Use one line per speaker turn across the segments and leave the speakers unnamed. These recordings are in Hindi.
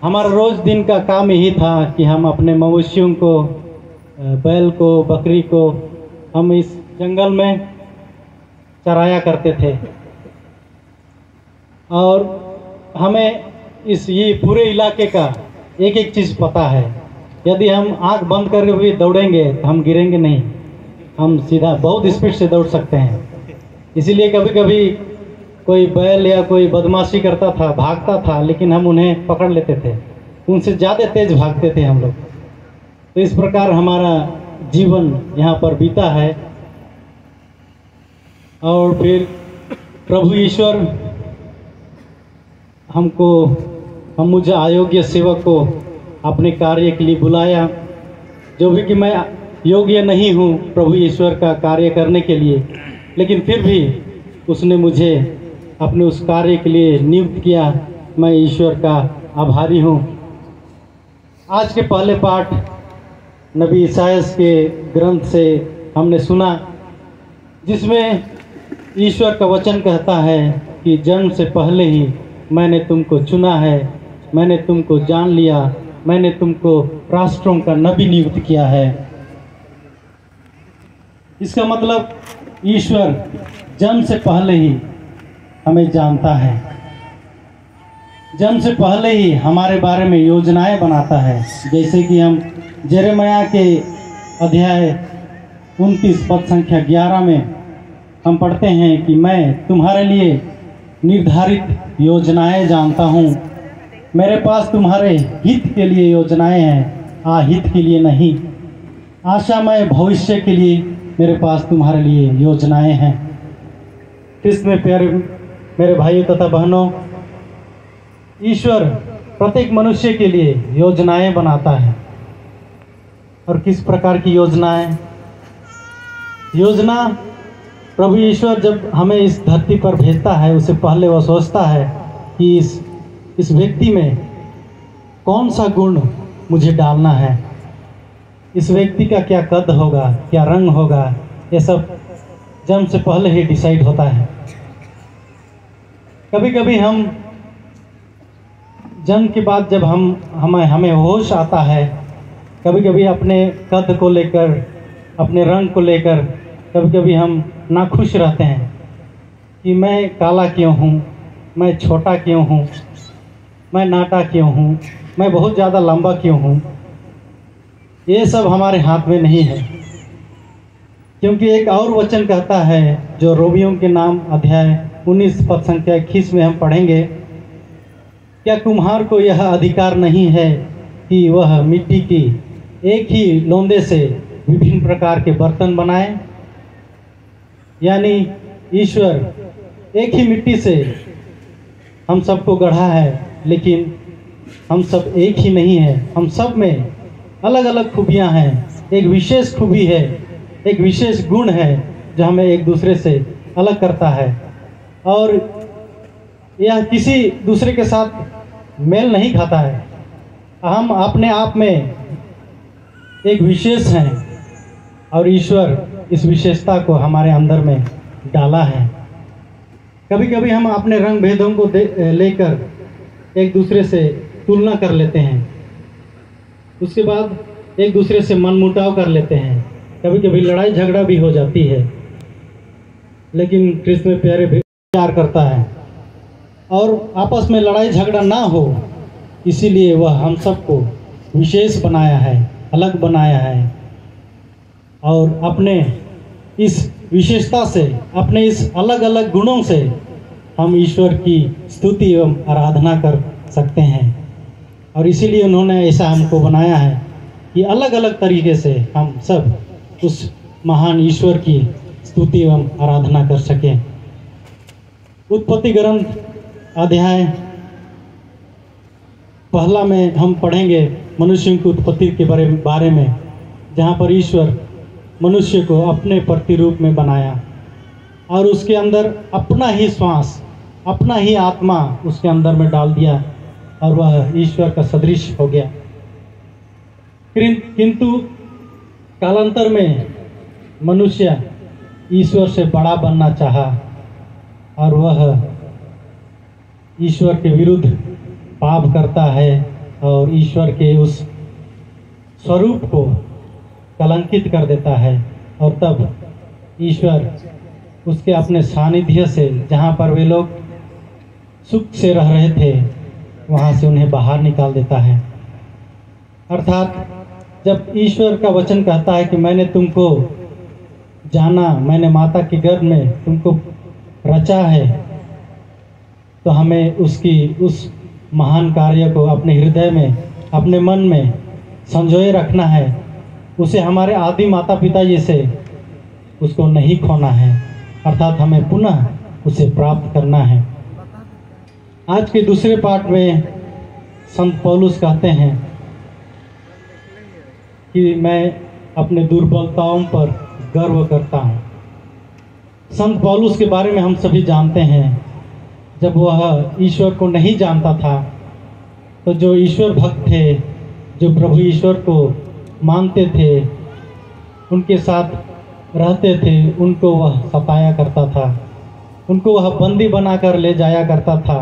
हमारा रोज़ दिन का काम यही था कि हम अपने मवेशियों को, बैल को, बकरी को हम इस जंगल में चराया करते थे। और हमें ये पूरे इलाके का एक एक चीज़ पता है। यदि हम आंख बंद करके भी दौड़ेंगे तो हम गिरेंगे नहीं, हम सीधा बहुत स्पीड से दौड़ सकते हैं। इसीलिए कभी कभी कोई बैल या कोई बदमाशी करता था, भागता था, लेकिन हम उन्हें पकड़ लेते थे, उनसे ज़्यादा तेज भागते थे हम लोग। तो इस प्रकार हमारा जीवन यहाँ पर बीता है। और फिर प्रभु ईश्वर हम मुझे अयोग्य सेवक को अपने कार्य के लिए बुलाया, जो भी कि मैं योग्य नहीं हूँ प्रभु ईश्वर का कार्य करने के लिए, लेकिन फिर भी उसने मुझे अपने उस कार्य के लिए नियुक्त किया। मैं ईश्वर का आभारी हूँ। आज के पहले पाठ नबी ईसायास के ग्रंथ से हमने सुना, जिसमें ईश्वर का वचन कहता है कि जन्म से पहले ही मैंने तुमको चुना है, मैंने तुमको जान लिया, मैंने तुमको राष्ट्रों का नबी नियुक्त किया है। इसका मतलब ईश्वर जन्म से पहले ही हमें जानता है, जन्म से पहले ही हमारे बारे में योजनाएं बनाता है। जैसे कि हम यिर्मयाह के अध्याय 29 पद संख्या 11 में हम पढ़ते हैं कि मैं तुम्हारे लिए निर्धारित योजनाएं जानता हूँ, मेरे पास तुम्हारे हित के लिए योजनाएं हैं, अहित के लिए नहीं। आशामय भविष्य के लिए मेरे पास तुम्हारे लिए योजनाएं हैं। कृष्ण में प्यारे मेरे भाइयों तथा बहनों, ईश्वर प्रत्येक मनुष्य के लिए योजनाएं बनाता है। और किस प्रकार की योजनाएं? योजना प्रभु ईश्वर जब हमें इस धरती पर भेजता है, उससे पहले वह सोचता है कि इस व्यक्ति में कौन सा गुण मुझे डालना है, इस व्यक्ति का क्या कद होगा, क्या रंग होगा, ये सब जन्म से पहले ही डिसाइड होता है। कभी कभी हम जन्म के बाद जब हमें होश आता है, कभी कभी अपने कद को लेकर, अपने रंग को लेकर कभी कभी हम नाखुश रहते हैं कि मैं काला क्यों हूँ, मैं छोटा क्यों हूँ, मैं नाटा क्यों हूँ, मैं बहुत ज़्यादा लंबा क्यों हूँ। ये सब हमारे हाथ में नहीं है, क्योंकि एक और वचन कहता है जो रोमियों के नाम अध्याय 19 पद संख्या 21 में हम पढ़ेंगे, क्या कुम्हार को यह अधिकार नहीं है कि वह मिट्टी की एक ही लोंदे से विभिन्न प्रकार के बर्तन बनाए। यानी ईश्वर एक ही मिट्टी से हम सबको गढ़ा है, लेकिन हम सब एक ही नहीं है, हम सब में अलग अलग खूबियाँ हैं। एक विशेष खूबी है, एक विशेष गुण है जो हमें एक दूसरे से अलग करता है, और यह किसी दूसरे के साथ मेल नहीं खाता है। हम अपने आप में एक विशेष हैं और ईश्वर इस विशेषता को हमारे अंदर में डाला है। कभी कभी हम अपने रंग भेदों को लेकर एक दूसरे से तुलना कर लेते हैं, उसके बाद एक दूसरे से मनमुटाव कर लेते हैं, कभी कभी लड़ाई झगड़ा भी हो जाती है। लेकिन कृष्ण में प्यारे प्यार करता है और आपस में लड़ाई झगड़ा ना हो, इसीलिए वह हम सबको विशेष बनाया है, अलग बनाया है। और अपने इस विशेषता से, अपने इस अलग अलग गुणों से हम ईश्वर की स्तुति एवं आराधना कर सकते हैं। और इसीलिए उन्होंने ऐसा हमको बनाया है कि अलग अलग तरीके से हम सब उस महान ईश्वर की स्तुति एवं आराधना कर सकें। उत्पत्ति ग्रंथ अध्याय 1 में हम पढ़ेंगे मनुष्यों की उत्पत्ति के बारे में, जहाँ पर ईश्वर मनुष्य को अपने प्रतिरूप में बनाया और उसके अंदर अपना ही श्वास, अपना ही आत्मा उसके अंदर में डाल दिया और वह ईश्वर का सदृश हो गया। किंतु कालांतर में मनुष्य ईश्वर से बड़ा बनना चाहा और वह ईश्वर के विरुद्ध पाप करता है और ईश्वर के उस स्वरूप को कलंकित कर देता है। और तब ईश्वर उसके अपने सानिध्य से, जहाँ पर वे लोग सुख से रह रहे थे, वहाँ से उन्हें बाहर निकाल देता है। अर्थात जब ईश्वर का वचन कहता है कि मैंने तुमको जाना, मैंने माता के गर्भ में तुमको रचा है, तो हमें उस महान कार्य को अपने हृदय में, अपने मन में संजोए रखना है। उसे हमारे आदि माता पिता जैसे उसको नहीं खोना है, अर्थात हमें पुनः उसे प्राप्त करना है। आज के दूसरे पाठ में संत पौलुस कहते हैं कि मैं अपने दुर्बलताओं पर गर्व करता हूँ। संत पौलुस के बारे में हम सभी जानते हैं, जब वह ईश्वर को नहीं जानता था तो जो ईश्वर भक्त थे, जो प्रभु ईश्वर को मानते थे, उनके साथ रहते थे, उनको वह सताया करता था, उनको वह बंदी बनाकर ले जाया करता था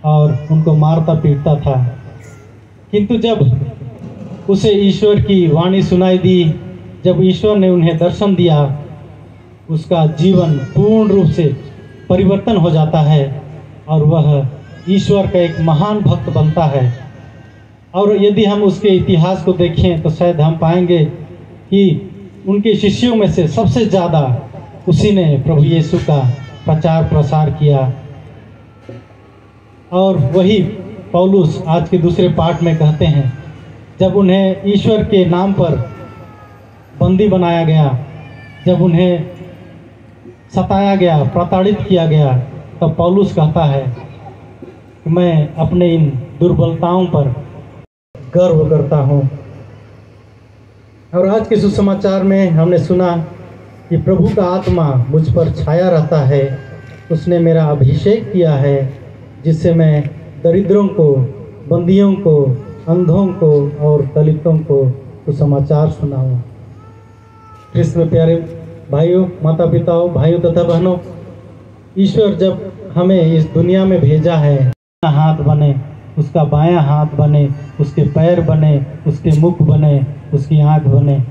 और उनको मारता पीटता था। किंतु जब उसे ईश्वर की वाणी सुनाई दी, जब ईश्वर ने उन्हें दर्शन दिया, उसका जीवन पूर्ण रूप से परिवर्तन हो जाता है और वह ईश्वर का एक महान भक्त बनता है। और यदि हम उसके इतिहास को देखें तो शायद हम पाएंगे कि उनके शिष्यों में से सबसे ज़्यादा उसी ने प्रभु यीशु का प्रचार प्रसार किया। और वही पौलुस आज के दूसरे पाठ में कहते हैं, जब उन्हें ईश्वर के नाम पर बंदी बनाया गया, जब उन्हें सताया गया, प्रताड़ित किया गया, तब पौलुस कहता है कि मैं अपने इन दुर्बलताओं पर गर्व करता हूँ। और आज के सुसमाचार में हमने सुना कि प्रभु का आत्मा मुझ पर छाया रहता है, उसने मेरा अभिषेक किया है, जिससे मैं दरिद्रों को, बंदियों को, अंधों को और दलितों को सुसमाचार सुनाऊँ। कृष्ण में प्यारे भाइयों, माता पिताओं, भाइयों तथा बहनों, ईश्वर जब हमें इस दुनिया में भेजा है, हाथ बने, उसका बायां हाथ बने, उसके पैर बने, उसके मुख बने, उसकी आँख बने,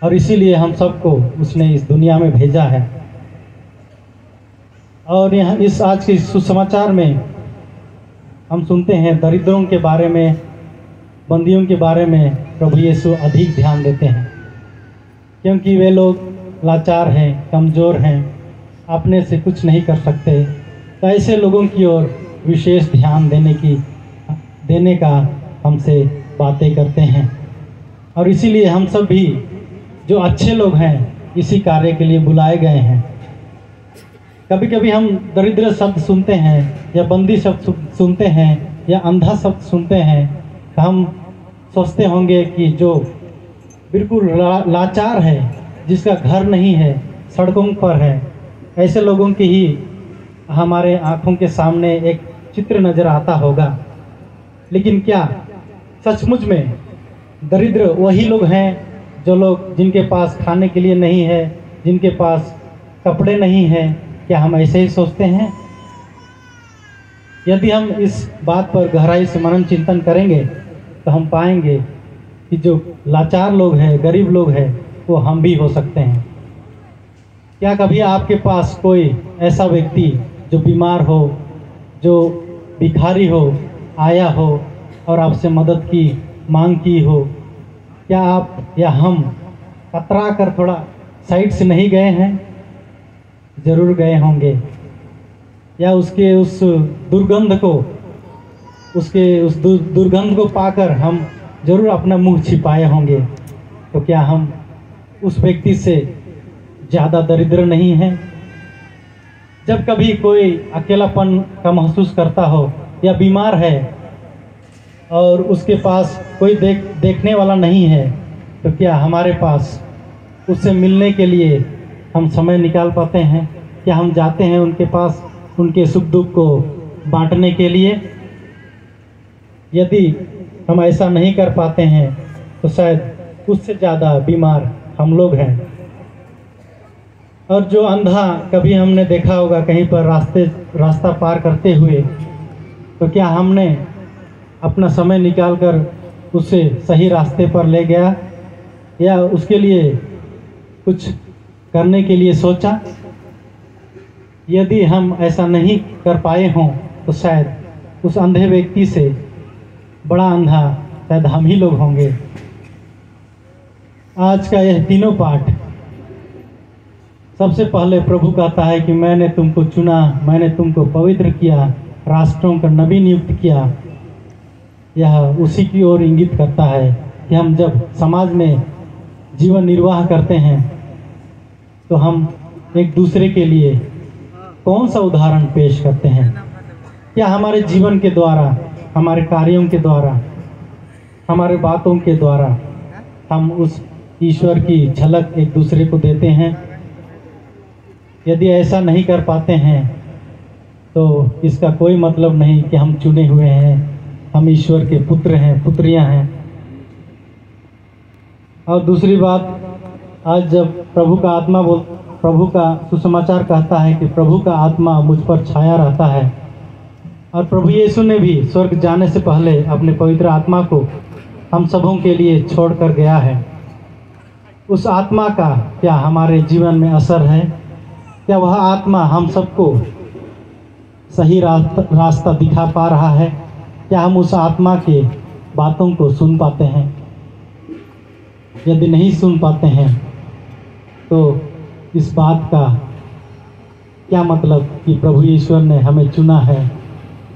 और इसीलिए हम सबको उसने इस दुनिया में भेजा है। और यहाँ इस आज के सुसमाचार में हम सुनते हैं दरिद्रों के बारे में, बंदियों के बारे में प्रभु यीशु अधिक ध्यान देते हैं, क्योंकि वे लोग लाचार हैं, कमज़ोर हैं, अपने से कुछ नहीं कर सकते। तो ऐसे लोगों की ओर विशेष ध्यान देने का हमसे बातें करते हैं। और इसीलिए हम सब भी जो अच्छे लोग हैं, इसी कार्य के लिए बुलाए गए हैं। कभी कभी हम दरिद्र शब्द सुनते हैं या बंदी शब्द सुनते हैं या अंधा शब्द सुनते हैं, तो हम सोचते होंगे कि जो बिल्कुल लाचार है, जिसका घर नहीं है, सड़कों पर है, ऐसे लोगों की ही हमारे आँखों के सामने एक चित्र नज़र आता होगा। लेकिन क्या सचमुच में दरिद्र वही लोग हैं जिनके पास खाने के लिए नहीं है, जिनके पास कपड़े नहीं हैं? क्या हम ऐसे ही सोचते हैं? यदि हम इस बात पर गहराई से मनन चिंतन करेंगे तो हम पाएंगे कि जो लाचार लोग हैं, गरीब लोग हैं, वो हम भी हो सकते हैं। क्या कभी आपके पास कोई ऐसा व्यक्ति जो बीमार हो, जो भिखारी हो, आया हो और आपसे मदद की मांग की हो? क्या आप या हम कतरा कर थोड़ा साइड से नहीं गए हैं? ज़रूर गए होंगे। या उसके उस दुर्गंध को पाकर हम ज़रूर अपना मुंह छिपाए होंगे। तो क्या हम उस व्यक्ति से ज़्यादा दरिद्र नहीं हैं? जब कभी कोई अकेलापन का महसूस करता हो या बीमार है और उसके पास कोई देखने वाला नहीं है, तो क्या हमारे पास उससे मिलने के लिए हम समय निकाल पाते हैं? क्या हम जाते हैं उनके पास उनके सुख दुख को बांटने के लिए? यदि हम ऐसा नहीं कर पाते हैं तो शायद उससे ज़्यादा बीमार हम लोग हैं। और जो अंधा, कभी हमने देखा होगा कहीं पर रास्ता पार करते हुए, तो क्या हमने अपना समय निकालकर उसे सही रास्ते पर ले गया या उसके लिए कुछ करने के लिए सोचा। यदि हम ऐसा नहीं कर पाए हों तो शायद उस अंधे व्यक्ति से बड़ा अंधा शायद हम ही लोग होंगे। आज का यह तीनों पाठ सबसे पहले प्रभु कहता है कि मैंने तुमको चुना, मैंने तुमको पवित्र किया, राष्ट्रों का नबी नियुक्त किया। यह उसी की ओर इंगित करता है कि हम जब समाज में जीवन निर्वाह करते हैं तो हम एक दूसरे के लिए कौन सा उदाहरण पेश करते हैं। क्या हमारे जीवन के द्वारा, हमारे कार्यों के द्वारा, हमारे बातों के द्वारा हम उस ईश्वर की झलक एक दूसरे को देते हैं। यदि ऐसा नहीं कर पाते हैं तो इसका कोई मतलब नहीं कि हम चुने हुए हैं, हम ईश्वर के पुत्र हैं, पुत्रियां हैं। और दूसरी बात, आज जब प्रभु का सुसमाचार कहता है कि प्रभु का आत्मा मुझ पर छाया रहता है, और प्रभु यीशु ने भी स्वर्ग जाने से पहले अपने पवित्र आत्मा को हम सबों के लिए छोड़ कर गया है। उस आत्मा का क्या हमारे जीवन में असर है? क्या वह आत्मा हम सबको सही रास्ता दिखा पा रहा है? क्या हम उस आत्मा के बातों को सुन पाते हैं? यदि नहीं सुन पाते हैं तो इस बात का क्या मतलब कि प्रभु ईश्वर ने हमें चुना है,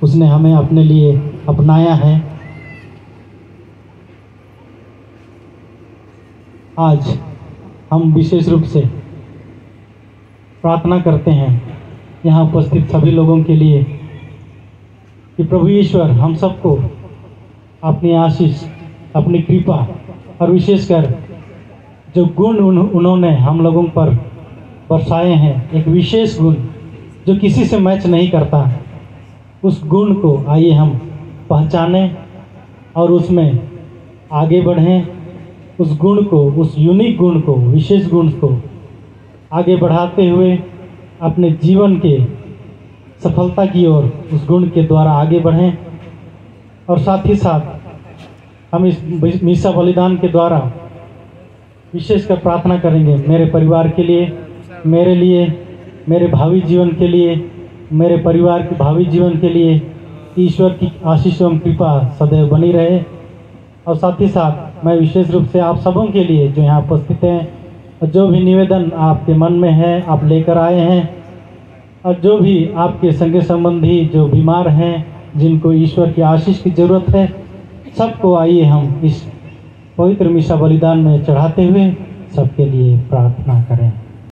उसने हमें अपने लिए अपनाया है। आज हम विशेष रूप से प्रार्थना करते हैं यहाँ उपस्थित सभी लोगों के लिए कि प्रभु ईश्वर हम सबको अपनी आशीष, अपनी कृपा और विशेषकर जो गुण उन्होंने हम लोगों पर बरसाए हैं, एक विशेष गुण जो किसी से मैच नहीं करता, उस गुण को आइए हम पहचानें और उसमें आगे बढ़ें। उस गुण को, उस यूनिक गुण को, विशेष गुण को आगे बढ़ाते हुए अपने जीवन के सफलता की ओर उस गुण के द्वारा आगे बढ़ें। और साथ ही साथ हम इस मीसा बलिदान के द्वारा विशेषकर प्रार्थना करेंगे मेरे परिवार के लिए, मेरे लिए, मेरे भावी जीवन के लिए, मेरे परिवार के भावी जीवन के लिए ईश्वर की आशीष एवं कृपा सदैव बनी रहे। और साथ ही साथ मैं विशेष रूप से आप सबों के लिए जो यहाँ उपस्थित हैं, और जो भी निवेदन आपके मन में है आप लेकर आए हैं, और जो भी आपके संगे संबंधी जो बीमार हैं, जिनको ईश्वर की आशीष की ज़रूरत है, सबको आइए हम इस पवित्र मीसा बलिदान में चढ़ाते हुए सबके लिए प्रार्थना करें।